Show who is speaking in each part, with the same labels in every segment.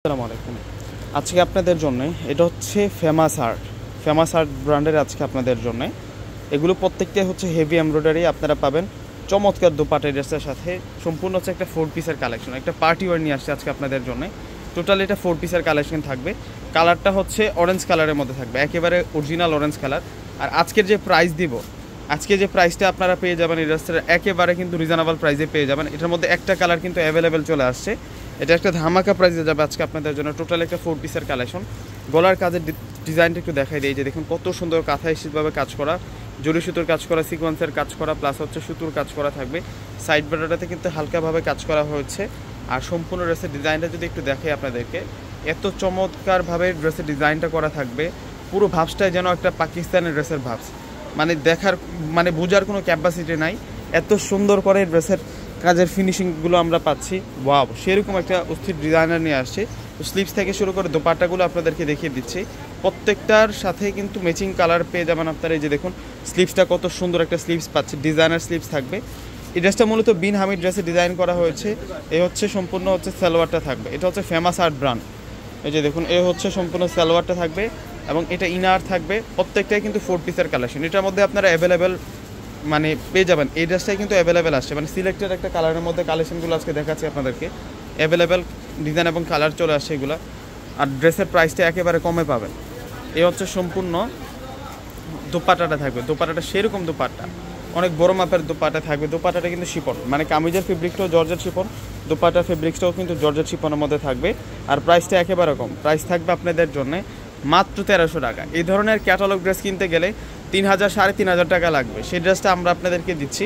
Speaker 1: আসসালামু আলাইকুম। আজকে আপনাদের জন্য এটা হচ্ছে ফেমাস আর্ট ব্র্যান্ডের আজকে আপনাদের জন্য এগুলো প্রত্যেকটাই হচ্ছে হেভি এমব্রয়ডারি আপনারা পাবেন চমৎকার দোপাট্টা ড্রেসের সাথে। সম্পূর্ণ হচ্ছে একটা 4 পিসের কালেকশন, একটা পার্টি ওয়্যার নিয়ে আসছে আজকে আপনাদের জন্য। টোটাল এটা 4 পিসের কালেকশন থাকবে। কালারটা হচ্ছে অরেঞ্জ কালারের মধ্যে থাকবে, একেবারে অরিজিনাল অরেঞ্জ কালার। আর আজকের যে প্রাইস দিব, আজকে যে প্রাইসটা আপনারা পেয়ে যাবেন এই ড্রেসের একেবারে কিন্তু রিজনেবল প্রাইসে পেয়ে যাবেন। এটার মধ্যে একটা কালার কিন্তু অ্যাভেলেবেল চলে আসছে, এটা একটা ধামাকা প্রাইসে যাবে আজকে আপনাদের জন্য। টোটাল একটা 4 পিসের কালেকশন। গলার কাজের ডিজাইনটা একটু দেখাই দিই, যে দেখুন কত সুন্দর কাঁথা স্টিচভাবে কাজ করা, জরি সুতোর কাজ করা, সিকোয়েন্সের কাজ করা, প্লাস হচ্ছে সুতোর কাজ করা থাকবে। সাইড বর্ডারটাতে কিন্তু হালকাভাবে কাজ করা হয়েছে। আর সম্পূর্ণ ড্রেসের ডিজাইনটা যদি একটু দেখাই আপনাদেরকে, এত চমৎকারভাবে ড্রেসের ডিজাইনটা করা থাকবে। পুরো ভাবসটাই যেন একটা পাকিস্তানের ড্রেসের ভাবস, মানে দেখার মানে বোঝার কোনো ক্যাপাসিটি নাই। এত সুন্দর করে ড্রেসের কাজের ফিনিশিংগুলো আমরা পাচ্ছি। ওয়াও, সেরকম একটা অস্থির ডিজাইনার নিয়ে আসছে। তো স্লিভস থেকে শুরু করে দোপাট্টাগুলো আপনাদেরকে দেখিয়ে দিচ্ছি। প্রত্যেকটার সাথে কিন্তু ম্যাচিং কালার পেয়ে যাবেন আপনারা। এই যে দেখুন স্লিভসটা কত সুন্দর একটা স্লিভস পাচ্ছে, ডিজাইনার স্লিভস থাকবে। এই ড্রেসটা মূলত বিন হামিদ ড্রেসে ডিজাইন করা হয়েছে। এই হচ্ছে সম্পূর্ণ হচ্ছে সালোয়ারটা থাকবে, এটা হচ্ছে ফেমাস আর্ট ব্র্যান্ড। এই যে দেখুন এ হচ্ছে সম্পূর্ণ সালোয়ারটা থাকবে এবং এটা ইনার থাকবে। প্রত্যেকটাই কিন্তু 4 পিসের কালেকশন। এটার মধ্যে আপনারা অ্যাভেলেবেল মানে পেয়ে যাবেন। এই ড্রেসটাই কিন্তু অ্যাভেলেবেল আসছে, মানে সিলেক্টেড একটা কালারের মধ্যে কালেকশনগুলো আজকে দেখাচ্ছি আপনাদেরকে। অ্যাভেলেবেল ডিজাইন এবং কালার চলে আসছে এগুলো। আর ড্রেসের প্রাইসটা একেবারে কমে পাবেন। এই হচ্ছে সম্পূর্ণ দোপাট্টাটা থাকবে। দোপাট্টাটা সেরকম দোপাট্টা, অনেক বড় মাপের দোপাট্টা থাকবে। দোপাট্টাটা কিন্তু শিপন, মানে কামিজের ফেব্রিকটাও জর্জেট শিপন, দোপাট্টার ফেব্রিক্সটাও কিন্তু জর্জেট শিপনের মধ্যে থাকবে। আর প্রাইসটা একেবারে কম, প্রাইস থাকবে আপনাদের জন্য মাত্র 1300 টাকা। এই ধরনের ক্যাটালগ ড্রেস কিনতে গেলে 3000 3500 টাকা লাগবে, সেই ড্রেসটা আমরা আপনাদেরকে দিচ্ছি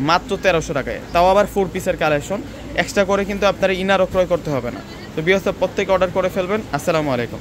Speaker 1: মাত্র 1300 টাকায়, তাও আবার 4 পিসের কালেকশন। এক্সট্রা করে কিন্তু আপনারা ইনারও ক্রয় করতে হবে না। তো বিয়স্ত প্রত্যেকে অর্ডার করে ফেলবেন। আসসালামু আলাইকুম।